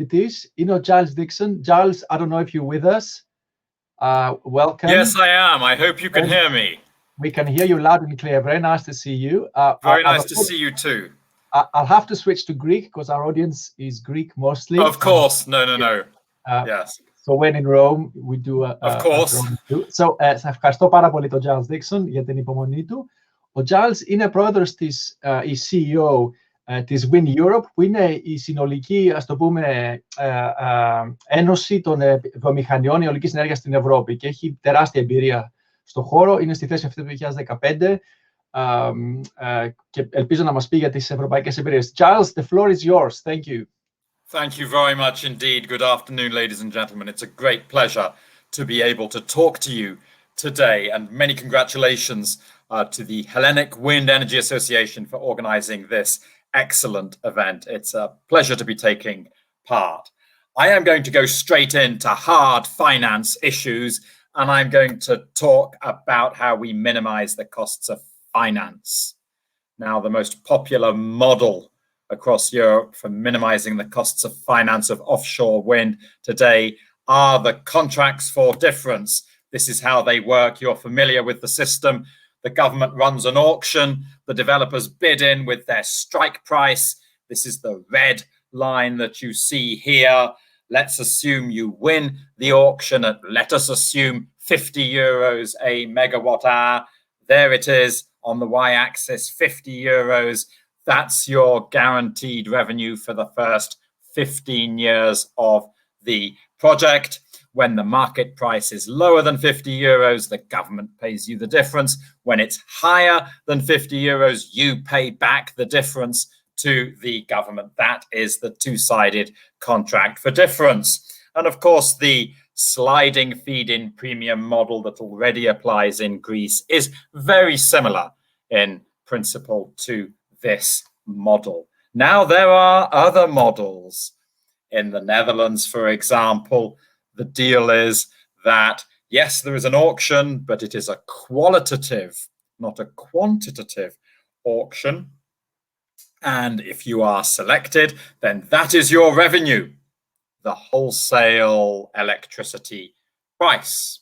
It is. You know, Giles Dickson. Giles, I don't know if you're with us. Welcome. Yes, I am. I hope you can hear me. We can hear you loud and clear. Very nice to see you. Very nice to see you too. I'll have to switch to Greek because our audience is Greek mostly. Of course. No. Yes. So when in Rome, we do of course. So, ευχαριστώ πάρα πολύ τον Giles Dickson για την υπομονή του. Ο Giles είναι πρόεδρος της CEO της WindEurope, που είναι η συνολική, ας το πούμε, ένωση των βιομηχανιών αιωλικής ενέργειας στην Ευρώπη και έχει τεράστια εμπειρία στο χώρο. Είναι στη θέση αυτή το 2015 και ελπίζω να μας πει για τις ευρωπαϊκές εμπειρίες. Giles, the floor is yours. Thank you. Thank you very much indeed. Good afternoon, ladies and gentlemen. It's a great pleasure to be able to talk to you today, and many congratulations to the Hellenic Wind Energy Association for organizing this excellent event. It's a pleasure to be taking part. I am going to go straight into hard finance issues, and I'm going to talk about how we minimize the costs of finance. Now, the most popular model across Europe for minimizing the costs of finance of offshore wind today are the contracts for difference. This is how they work. You're familiar with the system. The government runs an auction. The developers bid in with their strike price. This is the red line that you see here. Let's assume you win the auction at, let us assume, 50 euros a megawatt hour. There it is on the y-axis, 50 euros. That's your guaranteed revenue for the first 15 years of the project. When the market price is lower than 50 euros, the government pays you the difference. When it's higher than 50 euros, you pay back the difference to the government. That is the two-sided contract for difference. And of course, the sliding feed-in premium model that already applies in Greece is very similar in principle to this model. Now, there are other models. In the Netherlands, for example, the deal is that, yes, there is an auction, but it is a qualitative, not a quantitative auction. And if you are selected, then that is your revenue, the wholesale electricity price.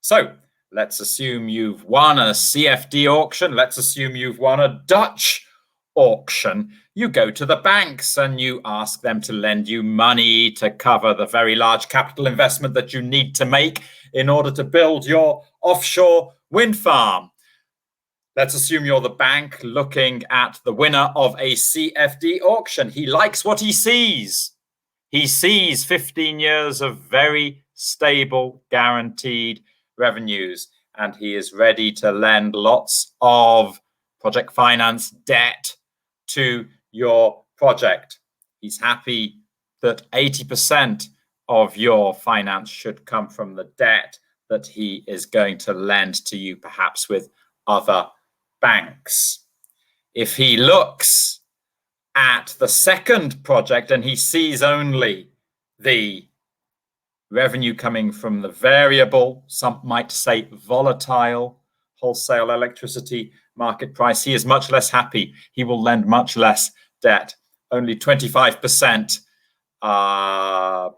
So let's assume you've won a CFD auction. Let's assume you've won a Dutch auction. You go to the banks and you ask them to lend you money to cover the very large capital investment that you need to make in order to build your offshore wind farm. Let's assume you're the bank looking at the winner of a CFD auction. He likes what he sees. He sees 15 years of very stable, guaranteed revenues, and he is ready to lend lots of project finance debt to your project. He's happy that 80% of your finance should come from the debt that he is going to lend to you, perhaps with other banks. If he looks at the second project and he sees only the revenue coming from the variable, some might say volatile, wholesale electricity market price, he is much less happy. He will lend much less debt, only 25%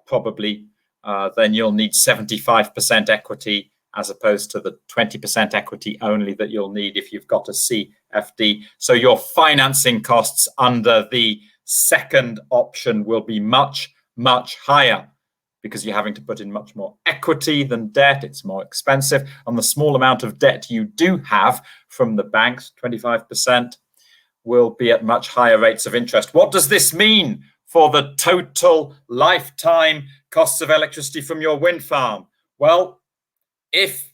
probably. Then you'll need 75% equity as opposed to the 20% equity only that you'll need if you've got a CFD. So your financing costs under the second option will be much, much higher because you're having to put in much more equity than debt. It's more expensive. And the small amount of debt you do have from the banks, 25%, will be at much higher rates of interest. What does this mean for the total lifetime costs of electricity from your wind farm? Well, if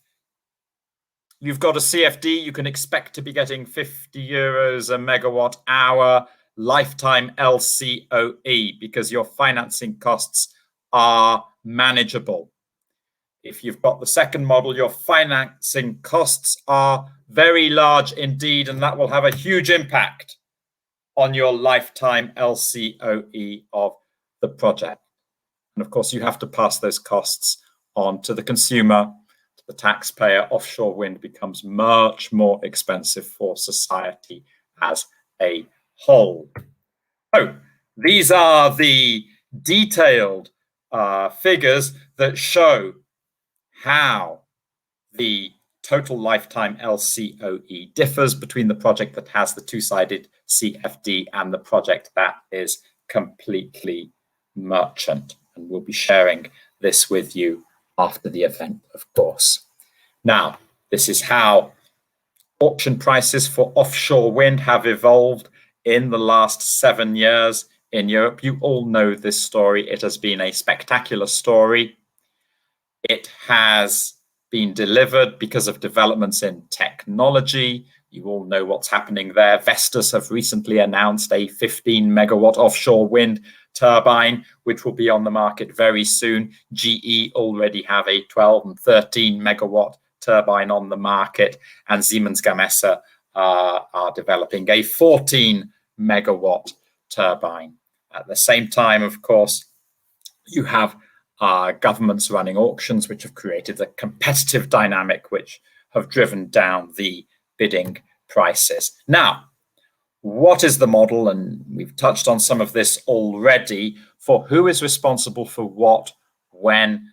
you've got a CFD, you can expect to be getting 50 euros a megawatt hour lifetime LCOE because your financing costs are manageable. If you've got the second model, your financing costs are very large indeed, and that will have a huge impact on your lifetime LCOE of the project. And of course, you have to pass those costs on to the consumer, to the taxpayer. Offshore wind becomes much more expensive for society as a whole. So these are the detailed figures that show how the total lifetime LCOE differs between the project that has the two-sided CFD and the project that is completely merchant. And we'll be sharing this with you after the event, of course. Now, this is how auction prices for offshore wind have evolved in the last 7 years in Europe. You all know this story. It has been a spectacular story. It has been delivered because of developments in technology. You all know what's happening there. Vestas have recently announced a 15 megawatt offshore wind turbine, which will be on the market very soon. GE already have a 12 and 13 megawatt turbine on the market, and Siemens Gamesa are developing a 14 megawatt turbine. At the same time, of course, you have governments running auctions, which have created a competitive dynamic, which have driven down the bidding prices. Now, what is the model? And we've touched on some of this already, for who is responsible for what when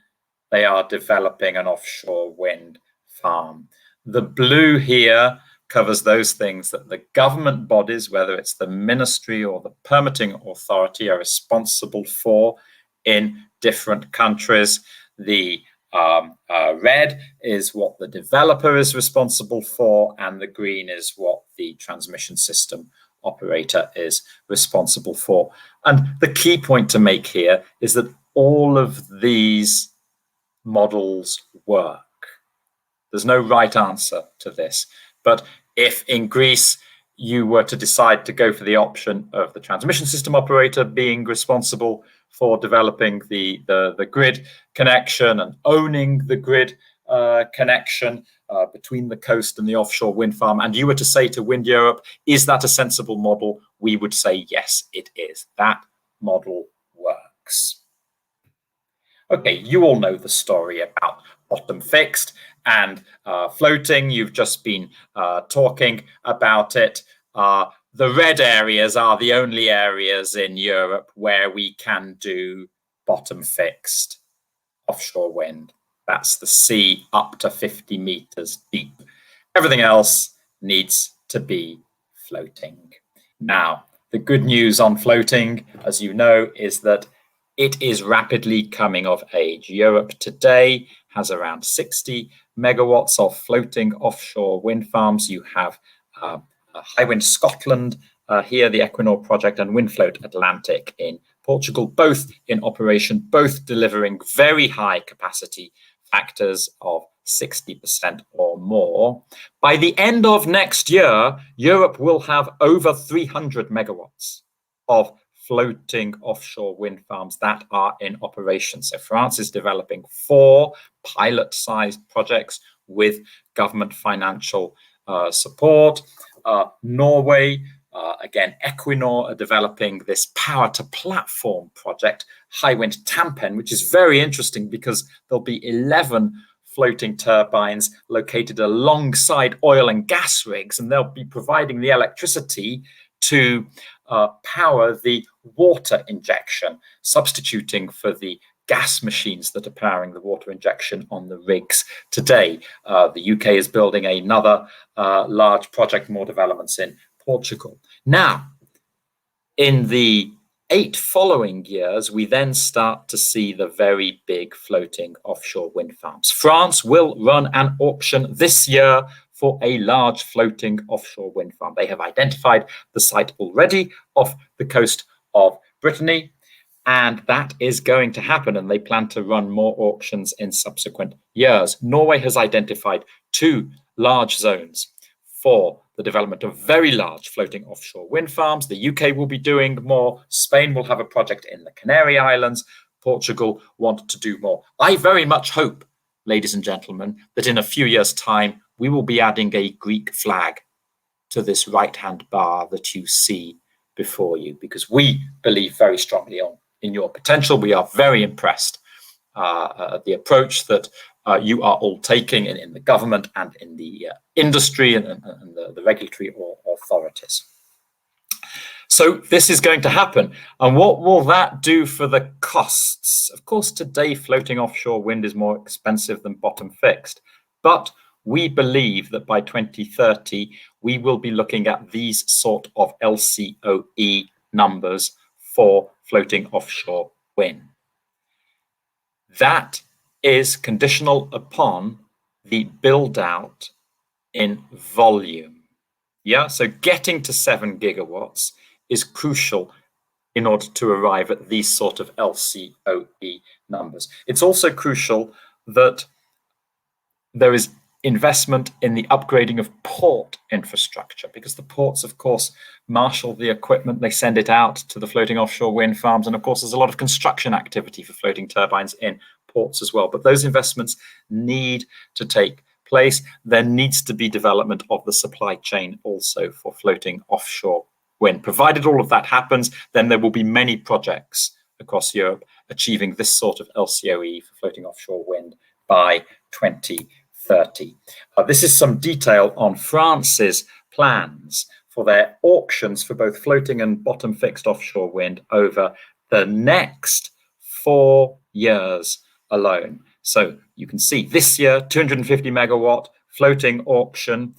they are developing an offshore wind farm. The blue here covers those things that the government bodies, whether it's the ministry or the permitting authority, are responsible for in different countries. The red is what the developer is responsible for, and the green is what the transmission system operator is responsible for. And the key point to make here is that all of these models work. There's no right answer to this. But if in Greece you were to decide to go for the option of the transmission system operator being responsible for developing the grid connection and owning the grid connection between the coast and the offshore wind farm, and you were to say to WindEurope, is that a sensible model? We would say, yes, it is. That model works. Okay, you all know the story about bottom fixed and floating. You've just been talking about it. The red areas are the only areas in Europe where we can do bottom fixed offshore wind. That's the sea up to 50 meters deep. Everything else needs to be floating. Now, the good news on floating, as you know, is that it is rapidly coming of age. Europe today has around 60 megawatts of floating offshore wind farms. You have Hywind Scotland here, the Equinor project, and Windfloat Atlantic in Portugal, both in operation, both delivering very high capacity factors of 60% or more. By the end of next year, Europe will have over 300 megawatts of floating offshore wind farms that are in operation. So France is developing 4 pilot-sized projects with government financial support. Norway, again, Equinor are developing this power-to-platform project, Hywind Tampen, which is very interesting because there'll be 11 floating turbines located alongside oil and gas rigs, and they'll be providing the electricity to power the water injection, substituting for the gas machines that are powering the water injection on the rigs today. The UK is building another large project, more developments in Portugal. Now, in the 8 following years, we then start to see the very big floating offshore wind farms. France will run an auction this year for a large floating offshore wind farm. They have identified the site already off the coast of Brittany, and that is going to happen, and they plan to run more auctions in subsequent years. Norway has identified 2 large zones for the development of very large floating offshore wind farms. The UK will be doing more. Spain will have a project in the Canary Islands. Portugal want to do more. I very much hope, ladies and gentlemen, that in a few years' time, we will be adding a Greek flag to this right-hand bar that you see before you, because we believe very strongly in your potential. We are very impressed at the approach that you are all taking in the government and in the industry and the regulatory authorities. So this is going to happen. And what will that do for the costs? Of course, today floating offshore wind is more expensive than bottom fixed, but we believe that by 2030, we will be looking at these sort of LCOE numbers for floating offshore wind. That is conditional upon the build out in volume. Yeah, so getting to 7 gigawatts is crucial in order to arrive at these sort of LCOE numbers. It's also crucial that there is investment in the upgrading of port infrastructure, because the ports, of course, marshal the equipment, they send it out to the floating offshore wind farms, and of course there's a lot of construction activity for floating turbines in ports as well. But those investments need to take place. There needs to be development of the supply chain also for floating offshore wind. Provided all of that happens, then there will be many projects across Europe achieving this sort of LCOE for floating offshore wind by 2030. This is some detail on France's plans for their auctions for both floating and bottom fixed offshore wind over the next 4 years alone. So you can see this year, 250 megawatt floating auction,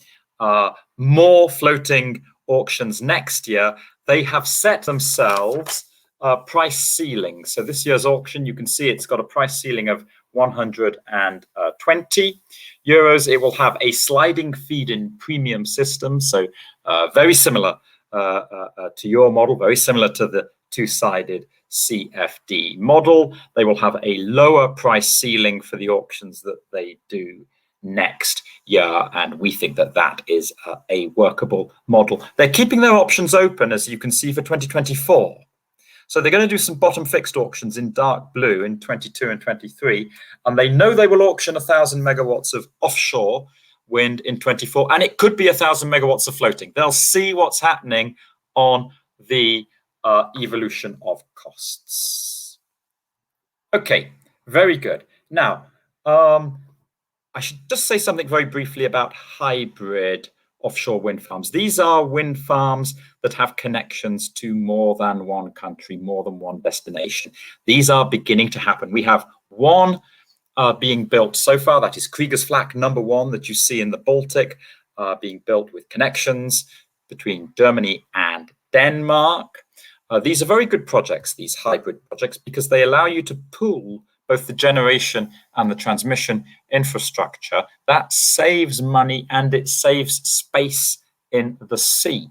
more floating auctions next year. They have set themselves price ceiling. So this year's auction, you can see it's got a price ceiling of 120 euros. It will have a sliding feed-in premium system. So very similar to your model, very similar to the two-sided CFD model. They will have a lower price ceiling for the auctions that they do next year, and we think that that is a workable model. They're keeping their options open, as you can see, for 2024. So they're going to do some bottom fixed auctions in dark blue in 22 and 23, and they know they will auction 1,000 megawatts of offshore wind in 24, and it could be 1,000 megawatts of floating. They'll see what's happening on the evolution of costs. Okay, very good. Now, I should just say something very briefly about hybrid offshore wind farms. These are wind farms that have connections to more than one country, more than one destination. These are beginning to happen. We have one being built so far, that is Kriegersflak number 1 that you see in the Baltic, being built with connections between Germany and Denmark. These are very good projects, these hybrid projects, because they allow you to pool both the generation and the transmission infrastructure. That saves money and it saves space in the sea.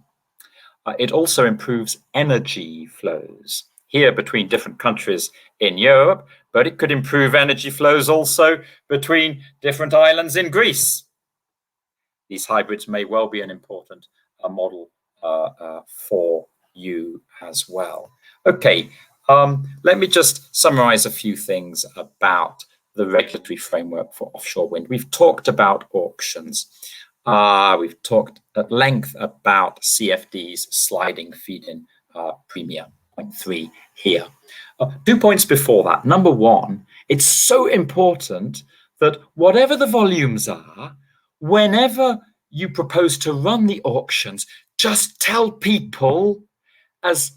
It also improves energy flows here between different countries in Europe, but it could improve energy flows also between different islands in Greece. These hybrids may well be an important model for you as well. Okay, let me just summarize a few things about the regulatory framework for offshore wind. We've talked about auctions. We've talked at length about CFD's sliding feed-in premium, point 3 here. 2 points before that. Number 1, it's so important that whatever the volumes are, whenever you propose to run the auctions, just tell people as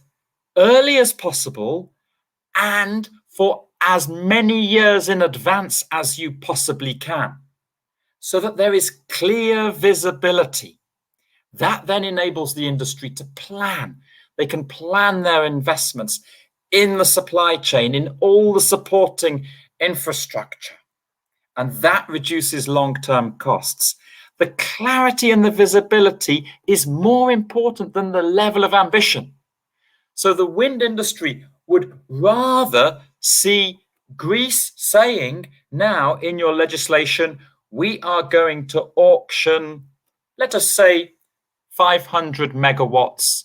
early as possible and for as many years in advance as you possibly can, so that there is clear visibility. That then enables the industry to plan. They can plan their investments in the supply chain, in all the supporting infrastructure, and that reduces long-term costs. The clarity and the visibility is more important than the level of ambition. So the wind industry would rather see Greece saying, now in your legislation, we are going to auction, let us say, 500 megawatts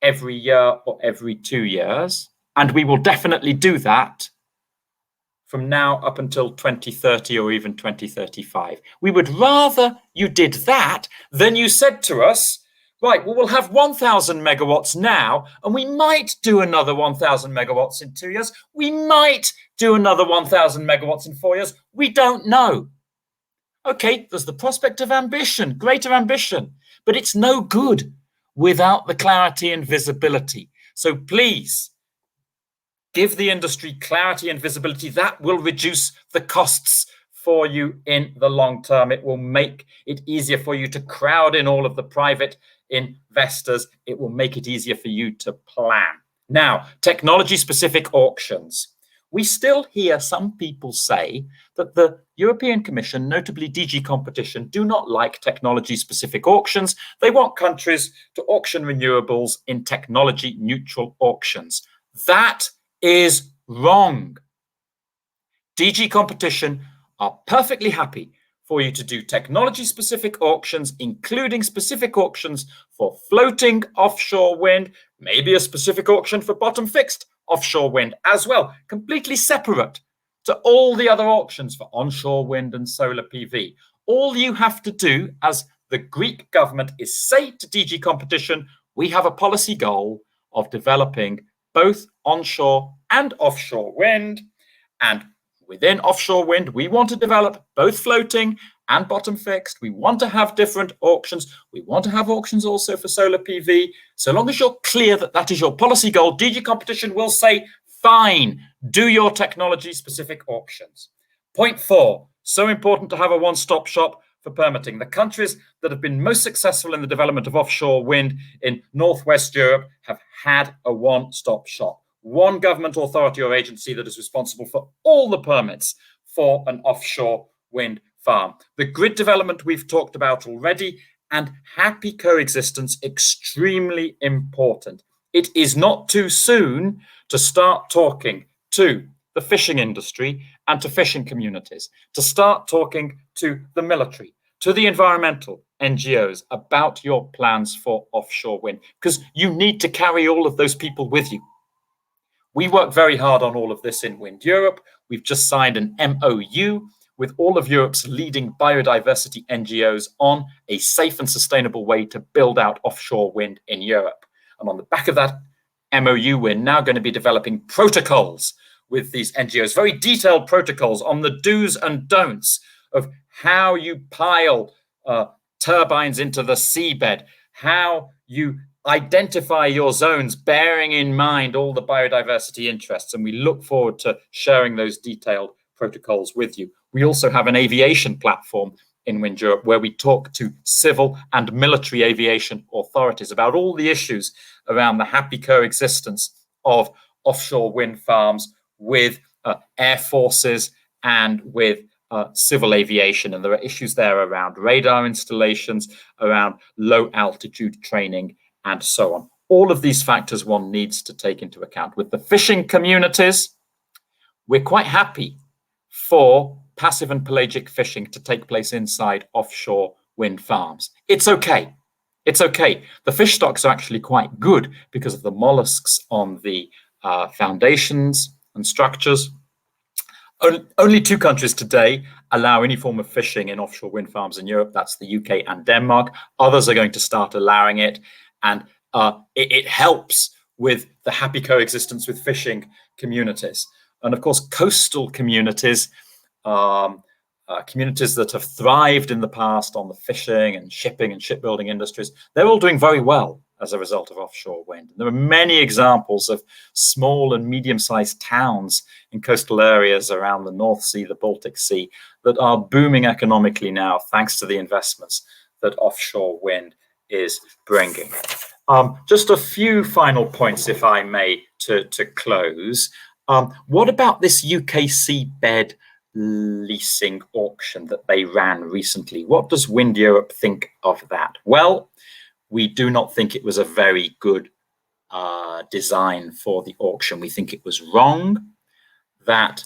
every year or every 2 years. And we will definitely do that from now up until 2030 or even 2035. We would rather you did that than you said to us, right, well, we'll have 1,000 megawatts now, and we might do another 1,000 megawatts in 2 years. We might do another 1,000 megawatts in 4 years. We don't know. Okay, there's the prospect of ambition, greater ambition, but it's no good without the clarity and visibility. So please give the industry clarity and visibility. That will reduce the costs for you in the long term. It will make it easier for you to crowd in all of the private investors. It will make it easier for you to plan. Now, technology-specific auctions. We still hear some people say that the European Commission, notably DG Competition, do not like technology-specific auctions. They want countries to auction renewables in technology-neutral auctions. That is wrong. DG Competition are perfectly happy for you to do technology-specific auctions, including specific auctions for floating offshore wind, maybe a specific auction for bottom-fixed offshore wind as well, completely separate to all the other auctions for onshore wind and solar PV. All you have to do as the Greek government is say to DG Competition, we have a policy goal of developing both onshore and offshore wind, and within offshore wind, we want to develop both floating and bottom fixed. We want to have different auctions. We want to have auctions also for solar PV. So long as you're clear that that is your policy goal, DG Competition will say, fine, do your technology-specific auctions. Point 4, so important to have a one-stop shop for permitting. The countries that have been most successful in the development of offshore wind in Northwest Europe have had a one-stop shop. One government authority or agency that is responsible for all the permits for an offshore wind farm. The grid development we've talked about already, and happy coexistence, extremely important. It is not too soon to start talking to the fishing industry and to fishing communities, to start talking to the military, to the environmental NGOs about your plans for offshore wind, because you need to carry all of those people with you. We work very hard on all of this in WindEurope. We've just signed an MOU with all of Europe's leading biodiversity NGOs on a safe and sustainable way to build out offshore wind in Europe. And on the back of that MOU, we're now going to be developing protocols with these NGOs, very detailed protocols on the do's and don'ts of how you pile turbines into the seabed, how you identify your zones, bearing in mind all the biodiversity interests. And we look forward to sharing those detailed protocols with you. We also have an aviation platform in WindEurope where we talk to civil and military aviation authorities about all the issues around the happy coexistence of offshore wind farms with air forces and with civil aviation. And there are issues there around radar installations, around low altitude training, and so on. All of these factors one needs to take into account. With the fishing communities, we're quite happy for passive and pelagic fishing to take place inside offshore wind farms. It's okay. It's okay. The fish stocks are actually quite good because of the mollusks on the foundations and structures. Only 2 countries today allow any form of fishing in offshore wind farms in Europe. That's the UK and Denmark. Others are going to start allowing it. And it helps with the happy coexistence with fishing communities. And of course, coastal communities, communities that have thrived in the past on the fishing and shipping and shipbuilding industries, they're all doing very well as a result of offshore wind. And there are many examples of small and medium-sized towns in coastal areas around the North Sea, the Baltic Sea, that are booming economically now, thanks to the investments that offshore wind is bringing. Just a few final points, if I may, to close. What about this UK seabed leasing auction that they ran recently? What does WindEurope think of that? Well, we do not think it was a very good design for the auction. We think it was wrong, that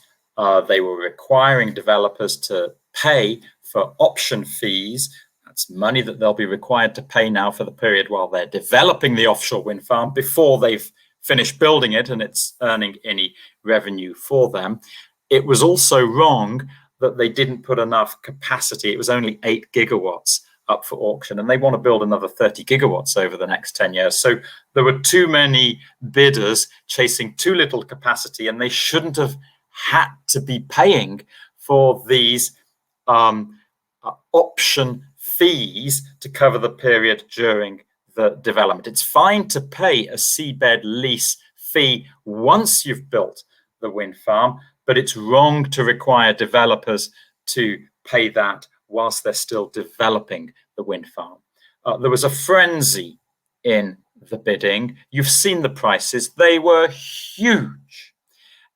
they were requiring developers to pay for option fees. That's money that they'll be required to pay now for the period while they're developing the offshore wind farm before they've finished building it and it's earning any revenue for them. It was also wrong that they didn't put enough capacity. It was only 8 gigawatts up for auction, and they want to build another 30 gigawatts over the next 10 years. So there were too many bidders chasing too little capacity, and they shouldn't have had to be paying for these option fees to cover the period during the development. It's fine to pay a seabed lease fee once you've built the wind farm, but it's wrong to require developers to pay that whilst they're still developing the wind farm. There was a frenzy in the bidding. You've seen the prices. They were huge.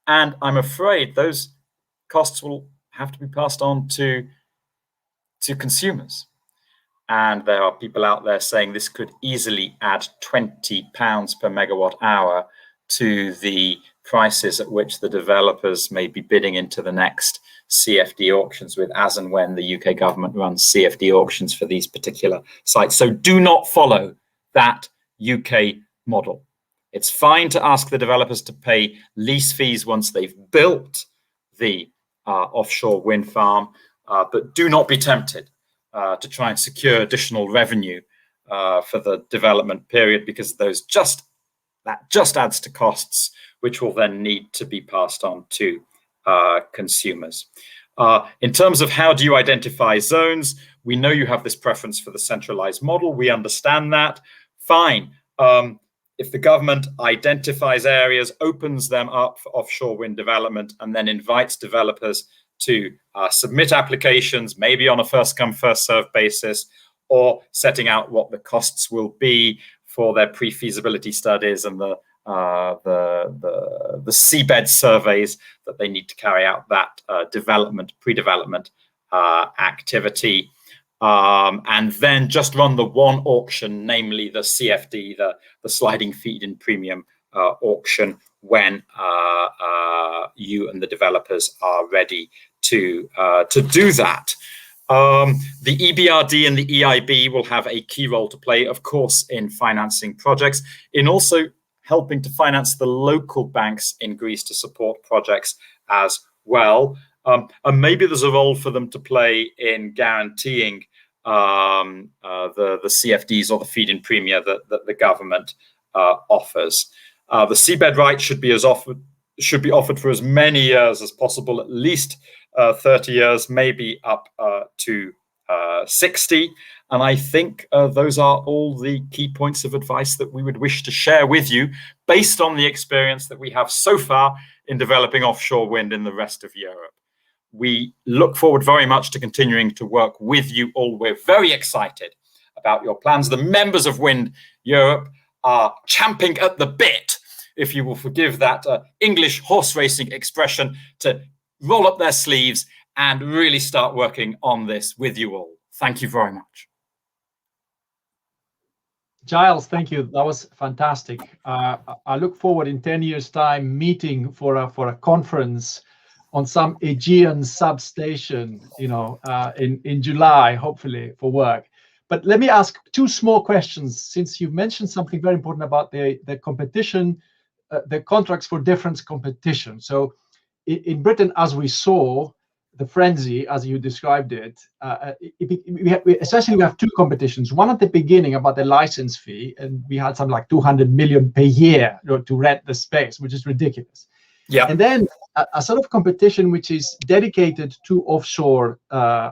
And I'm afraid those costs will have to be passed on to consumers. And there are people out there saying this could easily add £20 per megawatt hour to the prices at which the developers may be bidding into the next CFD auctions with, as and when the UK government runs CFD auctions for these particular sites. So do not follow that UK model. It's fine to ask the developers to pay lease fees once they've built the offshore wind farm, but do not be tempted to try and secure additional revenue for the development period, because that just adds to costs, which will then need to be passed on to consumers. In terms of how do you identify zones, we know you have this preference for the centralized model. We understand that. Fine. If the government identifies areas, opens them up for offshore wind development, and then invites developers to submit applications, maybe on a first-come, first-served basis, or setting out what the costs will be for their pre-feasibility studies and the seabed surveys that they need to carry out that pre-development activity. And then just run the one auction, namely the CFD, the sliding feed-in premium auction, when you and the developers are ready to do that. The EBRD and the EIB will have a key role to play, of course, in financing projects, in also helping to finance the local banks in Greece to support projects as well. And maybe there's a role for them to play in guaranteeing the CFDs or the feed-in premia that the government offers. The seabed right should be offered for as many years as possible, at least 30 years, maybe up to 60. And I think those are all the key points of advice that we would wish to share with you, based on the experience that we have so far in developing offshore wind in the rest of Europe. We look forward very much to continuing to work with you all. We're very excited about your plans. The members of WindEurope are champing at the bit, if you will forgive that English horse racing expression, to roll up their sleeves and really start working on this with you all. Thank you very much. Giles, thank you. That was fantastic. I look forward in 10 years' time meeting for a conference on some Aegean substation, in July, hopefully, for work. But let me ask two small questions, since you mentioned something very important about the competition, the contracts for difference competition. So in Britain, as we saw, the frenzy, as you described it, essentially we have two competitions. One at the beginning about the license fee, and we had something like 200 million per year to rent the space, which is ridiculous. Yeah. And then a sort of competition which is dedicated to offshore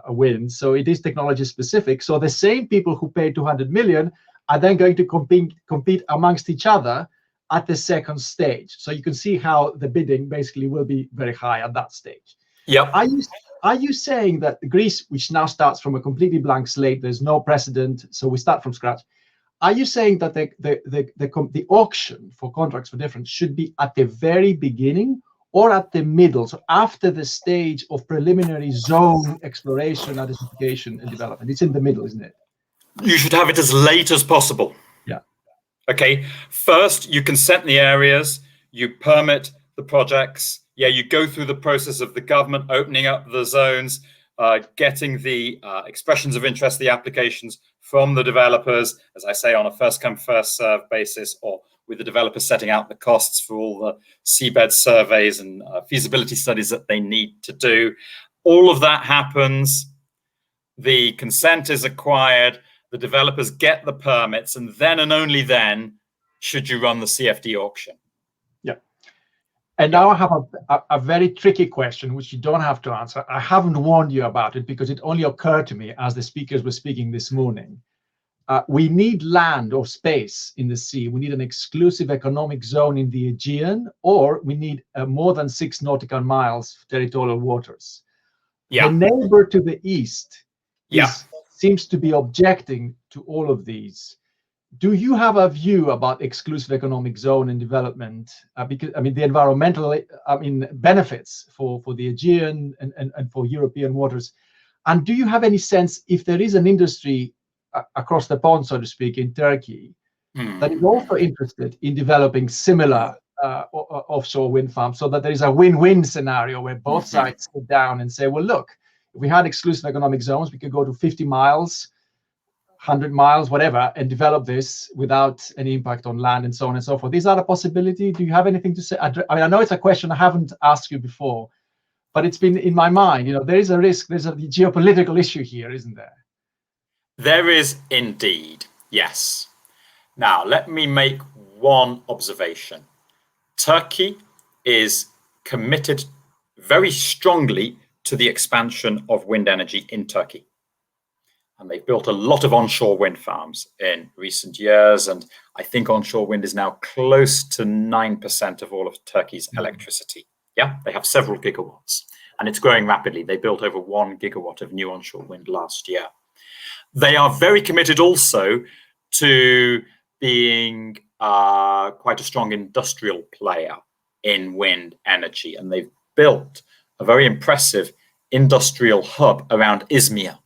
wind. So it is technology specific. So the same people who pay 200 million are then going to compete amongst each other at the second stage. So you can see how the bidding basically will be very high at that stage. Yeah. Are you saying that Greece, which now starts from a completely blank slate, there's no precedent, so we start from scratch? Are you saying that the auction for contracts for difference should be at the very beginning or at the middle, so after the stage of preliminary zone exploration, identification, and development? It's in the middle, isn't it? You should have it as late as possible. Yeah. Okay. First, you consent the areas, you permit the projects. Yeah, you go through the process of the government opening up the zones, getting the expressions of interest, the applications from the developers, as I say, on a first-come, first-served basis, or with the developers setting out the costs for all the seabed surveys and feasibility studies that they need to do. All of that happens. The consent is acquired. The developers get the permits, and then and only then should you run the CFD auction. Yeah. And now I have a very tricky question, which you don't have to answer. I haven't warned you about it because it only occurred to me as the speakers were speaking this morning. we need land or space in the sea. We need an exclusive economic zone in the Aegean, or we need more than 6 nautical miles territorial waters. Yeah. The neighbor to the east Yeah. seems to be objecting to all of these. Do you have a view about exclusive economic zone and development? Because I mean, the environmental benefits for the Aegean and for European waters. And do you have any sense if there is an industry across the pond, so to speak, in Turkey that is also interested in developing similar offshore wind farms, so that there is a win-win scenario where both sides sit down and say, well, look, if we had exclusive economic zones, we could go to 50 miles, 100 miles, whatever, and develop this without any impact on land and so on and so forth. Is that a possibility? Do you have anything to say? I mean, I know it's a question I haven't asked you before, but it's been in my mind. You know, there is a risk, there's a geopolitical issue here, isn't there? There is indeed, yes. Now, let me make one observation. Turkey is committed very strongly to the expansion of wind energy in Turkey. And they've built a lot of onshore wind farms in recent years. And I think onshore wind is now close to 9% of all of Turkey's electricity. Yeah, they have several gigawatts and it's growing rapidly. They built over 1 gigawatt of new onshore wind last year. They are very committed also to being quite a strong industrial player in wind energy. And they've built a very impressive industrial hub around Izmir,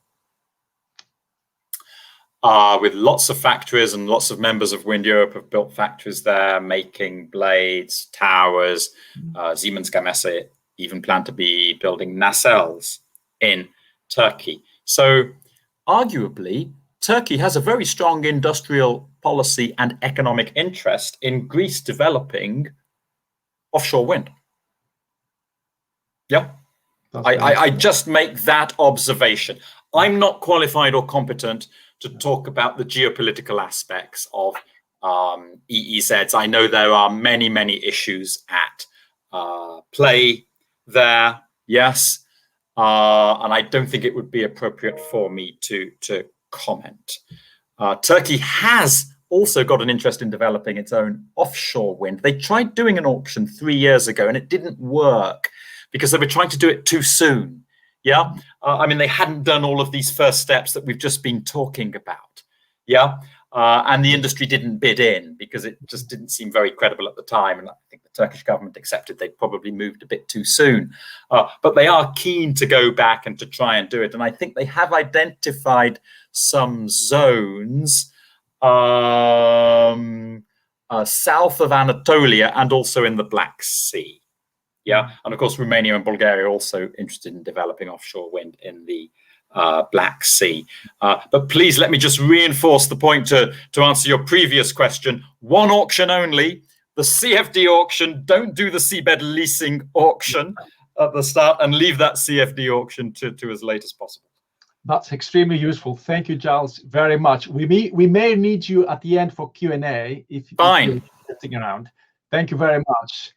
with lots of factories, and lots of members of WindEurope have built factories there, making blades, towers. Siemens Gamesa even plan to be building nacelles in Turkey. So arguably, Turkey has a very strong industrial policy and economic interest in Greece developing offshore wind. Yeah, I just make that observation. I'm not qualified or competent to talk about the geopolitical aspects of EEZs. I know there are many, many issues at play there, yes, and I don't think it would be appropriate for me to comment. Turkey has also got an interest in developing its own offshore wind. They tried doing an auction 3 years ago and it didn't work because they were trying to do it too soon. Yeah, I mean, they hadn't done all of these first steps that we've just been talking about. Yeah, and the industry didn't bid in because it just didn't seem very credible at the time. And I think the Turkish government accepted they'd probably moved a bit too soon. But they are keen to go back and to try and do it. And I think they have identified some zones south of Anatolia and also in the Black Sea. Yeah, and of course, Romania and Bulgaria are also interested in developing offshore wind in the Black Sea. But please let me just reinforce the point to answer your previous question. One auction only, the CFD auction. Don't do the seabed leasing auction at the start and leave that CFD auction to as late as possible. That's extremely useful. Thank you, Giles, very much. We may need you at the end for Q&A if you're sitting around. Thank you very much.